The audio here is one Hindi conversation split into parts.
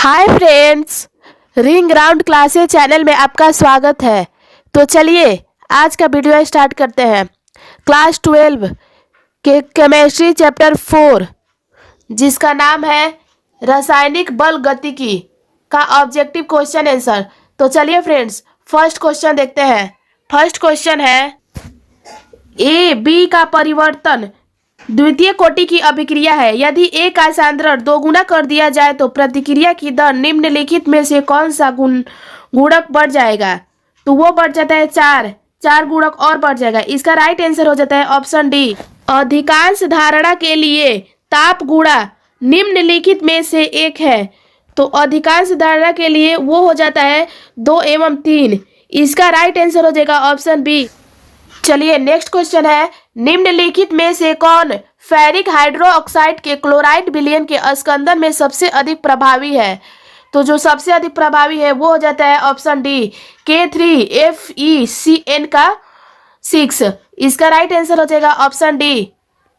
Hi friends, ring round classes channel में आपका स्वागत है। तो चलिए आज का वीडियो स्टार्ट करते हैं। क्लास 12 के केमिस्ट्री चैप्टर 4 जिसका नाम है रासायनिक बल गतिकी का ऑब्जेक्टिव क्वेश्चन आंसर। तो चलिए फ्रेंड्स फर्स्ट क्वेश्चन देखते हैं। फर्स्ट क्वेश्चन है ए बी का परिवर्तन द्वितीय कोटि की अभिक्रिया है। यदि ए का सांद्रण दोगुना कर दिया जाए तो प्रतिक्रिया की दर निम्नलिखित में से कौन सा गुणक बढ़ जाएगा? तो वो बढ़ जाता है चार गुणक और बढ़ जाएगा। इसका राइट आंसर हो जाता है ऑप्शन डी। अधिकांश धारणा के लिए ताप गुणा निम्नलिखित में से एक है। तो अधिकांश धारणा के लिए वो हो जाता है 2 एवं 3। इसका राइट आंसर हो जाएगा ऑप्शन बी। चलिए नेक्स्ट क्वेश्चन है निम्नलिखित में से कौन फेरिक हाइड्रोक्साइड के क्लोराइड विलयन के स्कंदन में सबसे अधिक प्रभावी है? तो जो सबसे अधिक प्रभावी है वो हो जाता है ऑप्शन डी K3FeCN का 6। इसका राइट आंसर हो जाएगा ऑप्शन डी।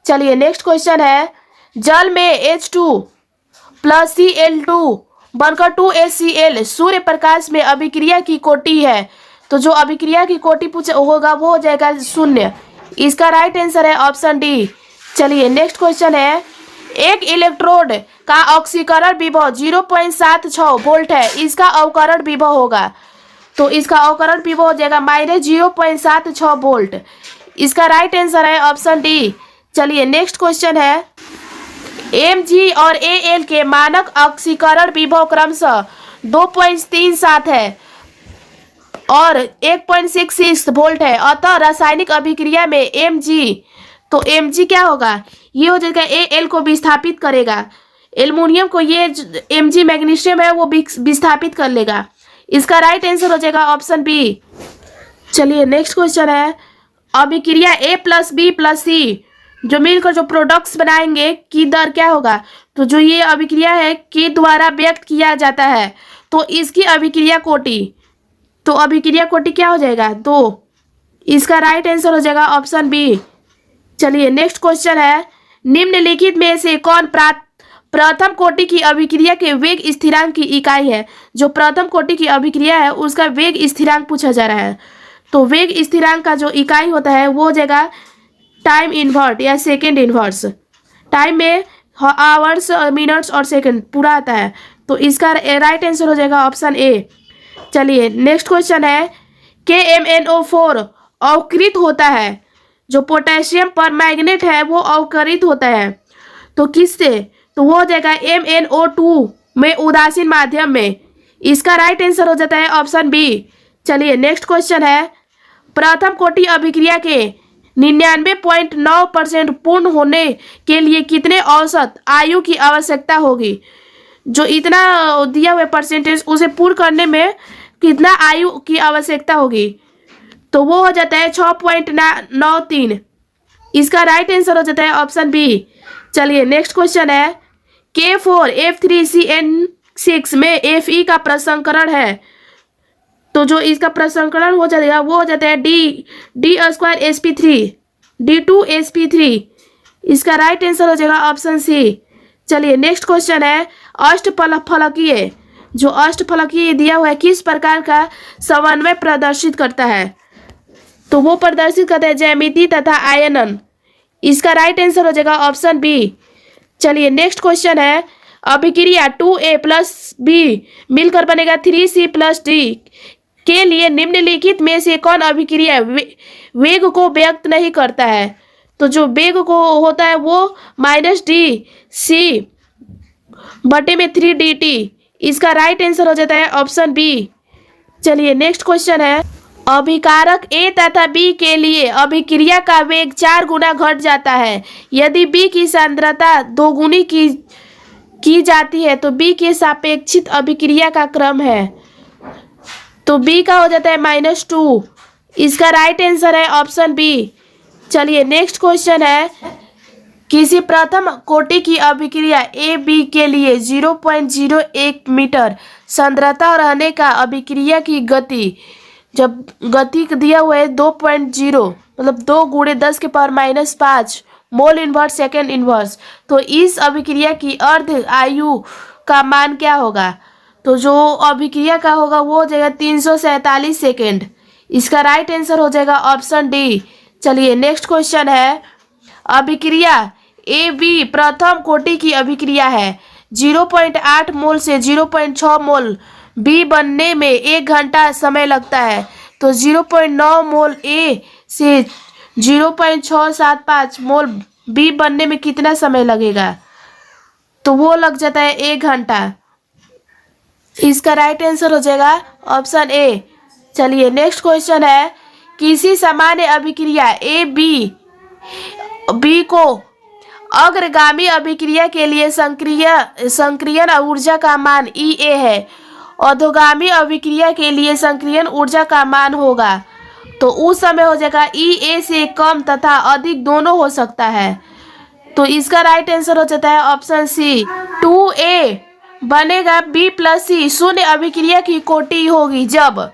चलिए नेक्स्ट क्वेश्चन है जल में H2 प्लस Cl2 बनकर 2HCl सूर्य प्रकाश में अभिक्रिया की कोटि है। तो जो अभिक्रिया की कोटि होगा वो हो जाएगा 0। इसका राइट आंसर है ऑप्शन डी। चलिए नेक्स्ट क्वेश्चन है एक इलेक्ट्रोड का ऑक्सीकरण विभव 0.76 वोल्ट है। इसका अवकरण विभव होगा। तो इसका अवकरण विभव हो जाएगा -0.76 वोल्ट। इसका राइट आंसर है ऑप्शन डी। चलिए नेक्स्ट क्वेश्चन है Mg और Al के मानक ऑक्सीकरण विभव क्रमशः 2.37 है और 1.66 वोल्ट है। अतः रासायनिक अभिक्रिया में Mg क्या होगा? ये हो जाएगा Al को विस्थापित करेगा। एल्युमिनियम को ये Mg मैग्नीशियम है वो विस्थापित कर लेगा। इसका राइट आंसर हो जाएगा ऑप्शन बी। चलिए नेक्स्ट क्वेश्चन है अभिक्रिया A प्लस बी प्लस सी जो मिलकर जो प्रोडक्ट्स बनाएंगे की दर क्या होगा? तो जो ये अभिक्रिया है के द्वारा व्यक्त किया जाता है तो इसकी अभिक्रिया कोटि क्या हो जाएगा? 2। इसका राइट आंसर हो जाएगा ऑप्शन बी। चलिए नेक्स्ट क्वेश्चन है निम्नलिखित में से कौन प्रथम कोटि की अभिक्रिया के वेग स्थिरांक की इकाई है? जो प्रथम कोटि की अभिक्रिया है उसका वेग स्थिरांक पूछा जा रहा है। तो वेग स्थिरांक का जो इकाई होता है वो हो जाएगा टाइम इनवर्ट या सेकेंड इनवर्स। टाइम में आवर्स मिनट्स और सेकेंड पूरा आता है। तो इसका राइट आंसर हो जाएगा ऑप्शन ए। चलिए नेक्स्ट क्वेश्चन है KMnO4 अवकृत होता है। जो पोटेशियम पर मैग्नेट है वो अवकृत होता है। तो किससे? तो वो हो जाएगा MnO2 में उदासीन माध्यम में। इसका राइट आंसर हो जाता है ऑप्शन बी। चलिए नेक्स्ट क्वेश्चन है प्रथम कोटि अभिक्रिया के 99.9% पूर्ण होने के लिए कितने औसत आयु की आवश्यकता होगी? जो इतना दिया हुआ परसेंटेज उसे पूर्ण करने में कितना आयु की आवश्यकता होगी? तो वो हो जाता है 6.93। इसका राइट आंसर हो जाता है ऑप्शन बी। चलिए नेक्स्ट क्वेश्चन है K4F3CN6 में Fe का प्रसंकरण है। तो जो इसका प्रसंकरण हो जाएगा वो हो जाता है D2sp3। इसका राइट आंसर हो जाएगा ऑप्शन सी। चलिए नेक्स्ट क्वेश्चन है अष्टफलकीय। जो अष्टफलकीय दिया हुआ है किस प्रकार का समन्वय प्रदर्शित करता है? तो वो प्रदर्शित करता है ज्यामिति तथा आयनन। इसका राइट आंसर हो जाएगा ऑप्शन बी। चलिए नेक्स्ट क्वेश्चन है अभिक्रिया 2A प्लस बी मिलकर बनेगा 3C प्लस डी के लिए निम्नलिखित में से कौन अभिक्रिया वेग को व्यक्त नहीं करता है? तो जो वेग को होता है वो -dc/3dt। इसका राइट आंसर हो जाता है ऑप्शन बी। चलिए नेक्स्ट क्वेश्चन है अभिकारक A तथा B के लिए अभिक्रिया का वेग 4 गुना घट जाता है। यदि B की सांद्रता दोगुनी की जाती है तो B के सापेक्षित अभिक्रिया का क्रम है। तो B का हो जाता है -2। इसका राइट आंसर है ऑप्शन बी। चलिए नेक्स्ट क्वेश्चन है किसी प्रथम कोटि की अभिक्रिया AB के लिए 0.01 मीटर सांद्रता रहने का अभिक्रिया की गति जब गति दिया हुआ है 2.0 मतलब 2 × 10⁻⁵ मोल इनवर्स सेकेंड इनवर्स। तो इस अभिक्रिया की अर्ध आयु का मान क्या होगा? तो जो अभिक्रिया का होगा वो हो जाएगा 347 सेकेंड। इसका राइट आंसर हो जाएगा ऑप्शन डी। चलिए नेक्स्ट क्वेश्चन है, अभिक्रिया ए बी प्रथम कोटि की अभिक्रिया है। 0.8 मोल से 0.6 मोल बी बनने में 1 घंटा समय लगता है। तो 0.9 मोल ए से 0.675 मोल बी बनने में कितना समय लगेगा? तो वो लग जाता है 1 घंटा। इसका राइट आंसर हो जाएगा ऑप्शन ए। चलिए नेक्स्ट क्वेश्चन है, किसी सामान्य अभिक्रिया ए बी को अग्रगामी अभिक्रिया के लिए संक्रियन ऊर्जा का मान E है, अधोगामी अभिक्रिया के लिए संक्रियन ऊर्जा का मान होगा। तो उस समय हो जाएगा E से कम तथा अधिक दोनों हो सकता है। तो इसका राइट आंसर हो जाता है ऑप्शन सी। 2A बनेगा B प्लस C शून्य अभिक्रिया की कोटि होगी जब।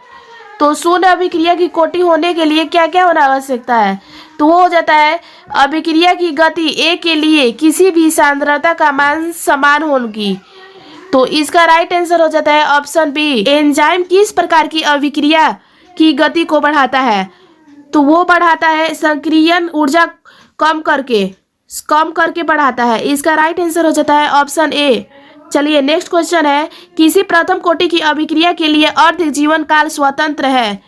तो शून्य अभिक्रिया की कोटि होने के लिए क्या क्या होना आवश्यकता है? तो वो हो जाता है अभिक्रिया की गति A के लिए किसी भी सांद्रता का मान समान होगी। तो इसका राइट आंसर हो जाता है ऑप्शन बी। एंजाइम किस प्रकार की अभिक्रिया की गति को बढ़ाता है? तो वो बढ़ाता है संक्रियन ऊर्जा कम करके बढ़ाता है। इसका राइट आंसर हो जाता है ऑप्शन ए। चलिए नेक्स्ट क्वेश्चन है, किसी प्रथम कोटि की अभिक्रिया के लिए अर्ध जीवन काल स्वतंत्र है।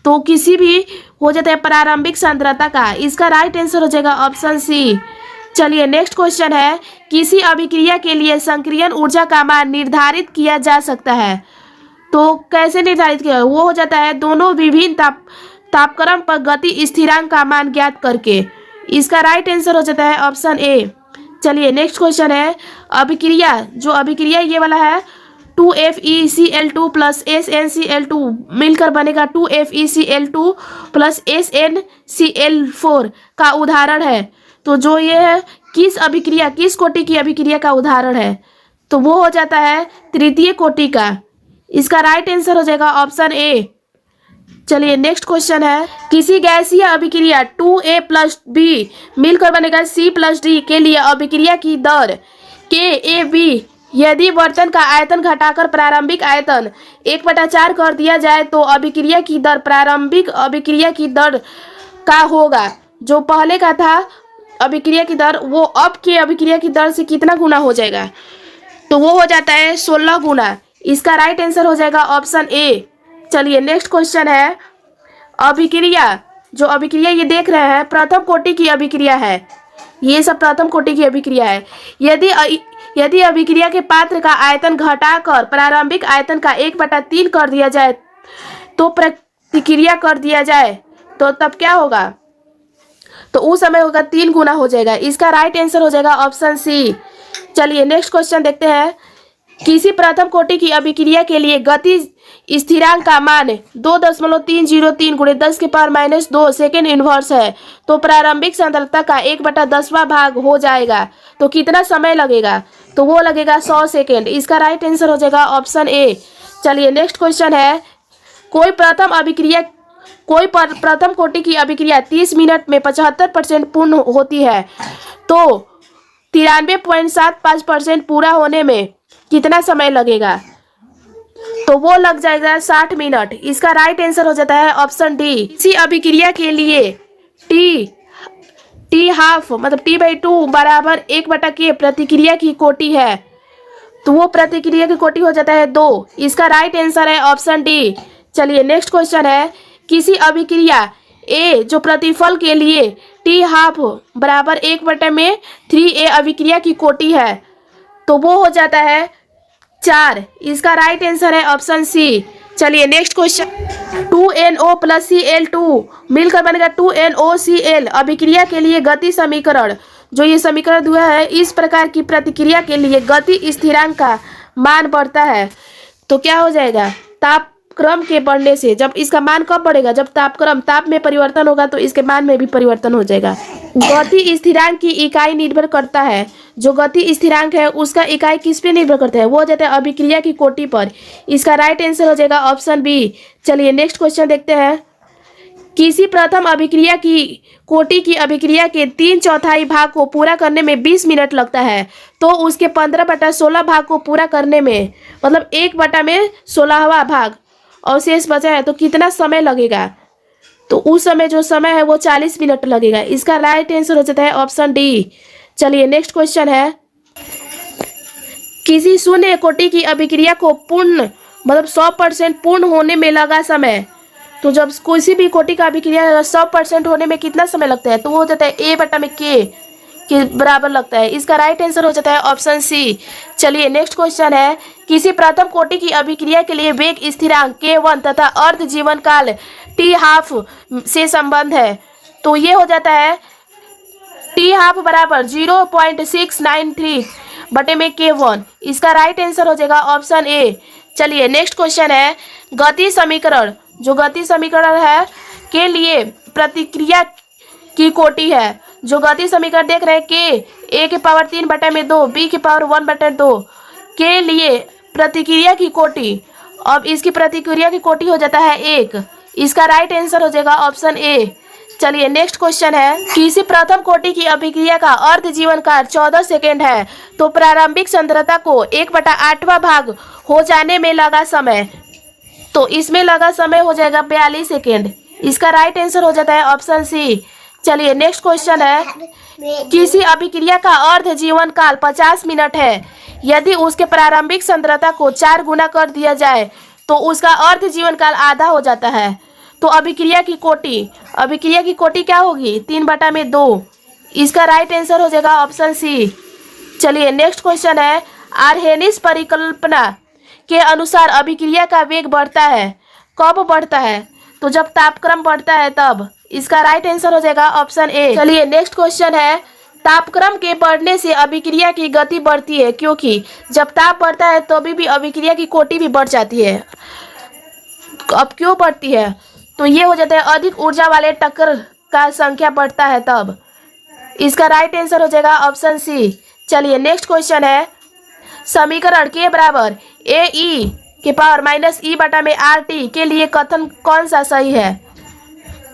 तो किसी भी हो जाता है प्रारंभिक सांद्रता का। इसका राइट आंसर हो जाएगा ऑप्शन सी। चलिए नेक्स्ट क्वेश्चन है, किसी अभिक्रिया के लिए संक्रियन ऊर्जा का मान निर्धारित किया जा सकता है। तो कैसे निर्धारित किया? वो हो जाता है दोनों विभिन्न तापक्रम पर गति स्थिरांक का मान ज्ञात करके। इसका राइट आंसर हो जाता है ऑप्शन ए। चलिए नेक्स्ट क्वेश्चन है, अभिक्रिया ये वाला है 2FeCl2 प्लस SnCl2 मिलकर बनेगा 2FeCl2 प्लस SnCl4 का उदाहरण है। तो जो ये है किस कोटि की अभिक्रिया का उदाहरण है? तो वो हो जाता है तृतीय कोटि का। इसका राइट आंसर हो जाएगा ऑप्शन ए। चलिए नेक्स्ट क्वेश्चन है, किसी गैसीय अभिक्रिया 2A प्लस B मिलकर बनेगा C प्लस D के लिए अभिक्रिया की दर KAB यदि बर्तन का आयतन घटाकर प्रारंभिक आयतन 1/4 कर दिया जाए तो अभिक्रिया की दर प्रारंभिक अभिक्रिया की दर का होगा। जो पहले का था अभिक्रिया की दर वो अब के अभिक्रिया की दर से कितना गुना हो जाएगा? तो वो हो जाता है 16 गुना। इसका राइट आंसर हो जाएगा ऑप्शन ए। चलिए नेक्स्ट क्वेश्चन है, अभिक्रिया ये देख रहे हैं प्रथम कोटि की अभिक्रिया है। ये सब प्रथम कोटि की अभिक्रिया है। यदि अभिक्रिया के पात्र का आयतन घटाकर प्रारंभिक आयतन का 1/3 कर दिया जाए तो प्रतिक्रिया कर दिया जाए तो तब क्या होगा? तो उस समय होगा 3 गुना हो जाएगा। इसका राइट आंसर हो जाएगा ऑप्शन सी। चलिए नेक्स्ट क्वेश्चन देखते हैं, किसी प्रथम कोटि की अभिक्रिया के लिए गति स्थिरांक का मान 2.303 × 10⁻² सेकेंड इनवर्स है। तो प्रारंभिक सांद्रता का 1/10वां भाग हो जाएगा तो कितना समय लगेगा? तो वो लगेगा 100 सेकेंड। इसका राइट आंसर हो जाएगा ऑप्शन ए। चलिए नेक्स्ट क्वेश्चन है, कोई प्रथम कोटि की अभिक्रिया 30 मिनट में 75% पूर्ण होती है तो 93.75% पूरा होने में कितना समय लगेगा? तो वो लग जाएगा 60 मिनट। इसका राइट आंसर हो जाता है ऑप्शन डी। इसी अभिक्रिया के लिए टी हाफ मतलब T/2 बराबर 1/K प्रतिक्रिया की कोटि है तो वो प्रतिक्रिया की कोटि हो जाता है 2। इसका राइट आंसर है ऑप्शन डी। चलिए नेक्स्ट क्वेश्चन है, किसी अभिक्रिया ए जो प्रतिफल के लिए T हाफ बराबर 1/3A अभिक्रिया की कोटि है तो वो हो जाता है 4। इसका राइट आंसर है ऑप्शन सी। चलिए next question, 2NO plus Cl2 मिलकर बनेगा 2NOCl अभिक्रिया के लिए गति समीकरण। जो ये समीकरण हुआ है, इस प्रकार की प्रतिक्रिया के लिए गति स्थिरांक का मान बढ़ता है तो क्या हो जाएगा? तापक्रम के बढ़ने से। जब इसका मान कब बढ़ेगा? जब ताप में परिवर्तन होगा तो इसके मान में भी परिवर्तन हो जाएगा। गति स्थिरांक की इकाई निर्भर करता है, जो गति स्थिरांक है उसका इकाई किस पे निर्भर करता है? वो हो जाता है अभिक्रिया की कोटि पर। इसका राइट आंसर हो जाएगा ऑप्शन बी। चलिए नेक्स्ट क्वेश्चन देखते हैं, किसी प्रथम अभिक्रिया की कोटि की अभिक्रिया के 3/4 भाग को पूरा करने में 20 मिनट लगता है, तो उसके 15/16 भाग को पूरा करने में, मतलब 1/16वां भाग और शेष बचा है, तो कितना समय लगेगा? तो उस समय जो समय है वो 40 मिनट लगेगा। इसका राइट आंसर हो जाता है ऑप्शन डी। चलिए नेक्स्ट क्वेश्चन है, किसी शून्य कोटि की अभिक्रिया को पूर्ण, मतलब 100% पूर्ण होने में लगा समय। तो जब किसी भी कोटि का अभिक्रिया 100% होने में कितना समय लगता है? तो वो हो जाता है A/K के बराबर लगता है। इसका राइट आंसर हो जाता है ऑप्शन सी। चलिए नेक्स्ट क्वेश्चन है, किसी प्रथम कोटि की अभिक्रिया के लिए वेग स्थिरांक K1 तथा अर्ध जीवन काल T½ से संबंध है। तो ये हो जाता है T½ बराबर 0.693/K1। इसका राइट आंसर हो जाएगा ऑप्शन ए। चलिए नेक्स्ट क्वेश्चन है, गति समीकरण, जो गति समीकरण है के लिए प्रतिक्रिया की कोटि है। जो गति समीकरण देख रहे हैं के A⁴ B⁴1/2 के लिए प्रतिक्रिया की कोटि, अब इसकी प्रतिक्रिया की कोटि हो जाता है 1। इसका राइट आंसर हो जाएगा ऑप्शन ए। चलिए नेक्स्ट क्वेश्चन है, किसी प्रथम कोटि की अभिक्रिया का अर्ध जीवन काल 14 सेकेंड है, तो प्रारंभिक सांद्रता को 1/8वां भाग हो जाने में लगा समय। तो इसमें लगा समय हो जाएगा 42 सेकेंड। इसका राइट आंसर हो जाता है ऑप्शन सी। चलिए नेक्स्ट क्वेश्चन है, किसी अभिक्रिया का अर्ध जीवन काल 50 मिनट है, यदि उसके प्रारंभिक सांद्रता को 4 गुना कर दिया जाए तो उसका अर्ध जीवन काल आधा हो जाता है। तो अभिक्रिया की कोटि क्या होगी? 3/2। इसका राइट आंसर हो जाएगा ऑप्शन सी। चलिए नेक्स्ट क्वेश्चन है, आर्हेनिस परिकल्पना के अनुसार अभिक्रिया का वेग बढ़ता है, कब बढ़ता है? तो जब तापक्रम बढ़ता है तब। इसका राइट आंसर हो जाएगा ऑप्शन ए। चलिए नेक्स्ट क्वेश्चन है, तापक्रम के बढ़ने से अभिक्रिया की गति बढ़ती है, क्योंकि जब ताप बढ़ता है तो भी अभिक्रिया की कोटि भी बढ़ जाती है। अब क्यों बढ़ती है? तो ये हो जाता है अधिक ऊर्जा वाले टक्कर का संख्या बढ़ता है तब। इसका राइट आंसर हो जाएगा ऑप्शन सी। चलिए नेक्स्ट क्वेश्चन है, समीकरण के बराबर AE⁻⁻E/RT के लिए कथन कौन सा सही है?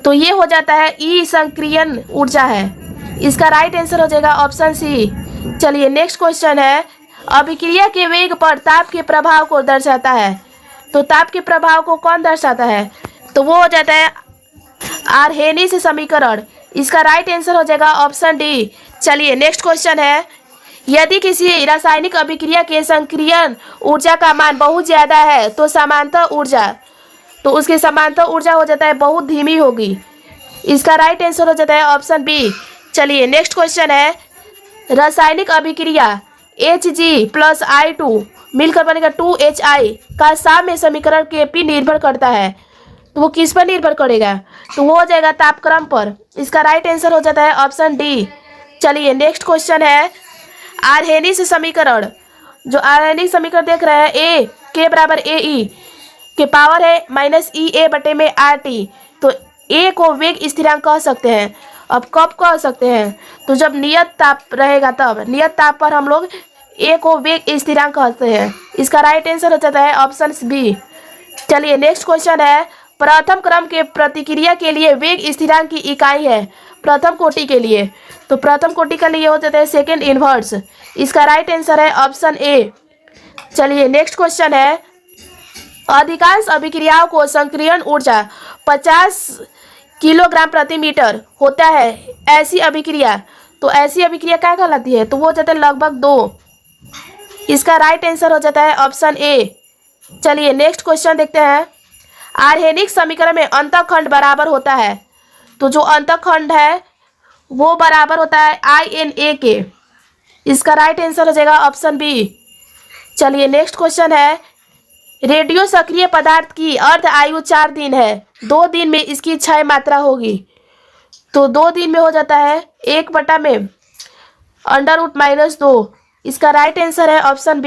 तो ये हो जाता है ई संक्रियन ऊर्जा है। इसका राइट आंसर हो जाएगा ऑप्शन सी। चलिए नेक्स्ट क्वेश्चन है, अभिक्रिया के वेग पर ताप के प्रभाव को दर्शाता है। तो ताप के प्रभाव को कौन दर्शाता है? तो वो हो जाता है आर्हेनिस समीकरण। इसका राइट आंसर हो जाएगा ऑप्शन डी। चलिए नेक्स्ट क्वेश्चन है, यदि किसी रासायनिक अभिक्रिया के संक्रियन ऊर्जा का मान बहुत ज्यादा है तो समांतर ऊर्जा, तो उसकी समांतर ऊर्जा हो जाता है बहुत धीमी होगी। इसका राइट आंसर हो जाता है ऑप्शन बी। चलिए नेक्स्ट क्वेश्चन है, रासायनिक अभिक्रिया Hg+I2 मिलकर बनेगा 2HI का साम्य समीकरण Kp निर्भर करता है। तो वो किस पर निर्भर करेगा? तो वो हो जाएगा तापक्रम पर। इसका राइट आंसर हो जाता है ऑप्शन डी। चलिए नेक्स्ट क्वेश्चन है, आर्हेनिस समीकरण, जो आर्हेनिक समीकरण देख रहे हैं A के बराबर AE के पावर है -EA/RT। तो A को वेग स्थिरांक कह सकते हैं। अब कब कह सकते हैं? तो जब नियत ताप रहेगा तब। नियत ताप पर हम लोग A को वेग स्थिरांक कहते हैं। इसका राइट आंसर हो जाता है ऑप्शन बी। चलिए नेक्स्ट क्वेश्चन है, प्रथम क्रम के प्रतिक्रिया के लिए वेग स्थिरांक की इकाई है प्रथम कोटि के लिए। तो प्रथम कोटि के लिए हो जाता है सेकेंड इनवर्स। इसका राइट आंसर है ऑप्शन ए। चलिए नेक्स्ट क्वेश्चन है, अधिकांश अभिक्रियाओं को संक्रियन ऊर्जा 50 किलोग्राम प्रति मीटर होता है। ऐसी अभिक्रिया, तो ऐसी अभिक्रिया क्या कहलाती है? तो वो हो जाता है लगभग 2। इसका राइट आंसर हो जाता है ऑप्शन ए। चलिए नेक्स्ट क्वेश्चन देखते हैं, आर्हेनिक समीकरण में अंतःखंड बराबर होता है। तो जो अंतःखंड है वो बराबर होता है INA के। इसका राइट आंसर हो जाएगा ऑप्शन बी। चलिए नेक्स्ट क्वेश्चन है, रेडियो सक्रिय पदार्थ की अर्ध आयु 4 दिन है, 2 दिन में इसकी क्षय मात्रा होगी। तो 2 दिन में हो जाता है 1/√-2। इसका राइट आंसर है ऑप्शन बी।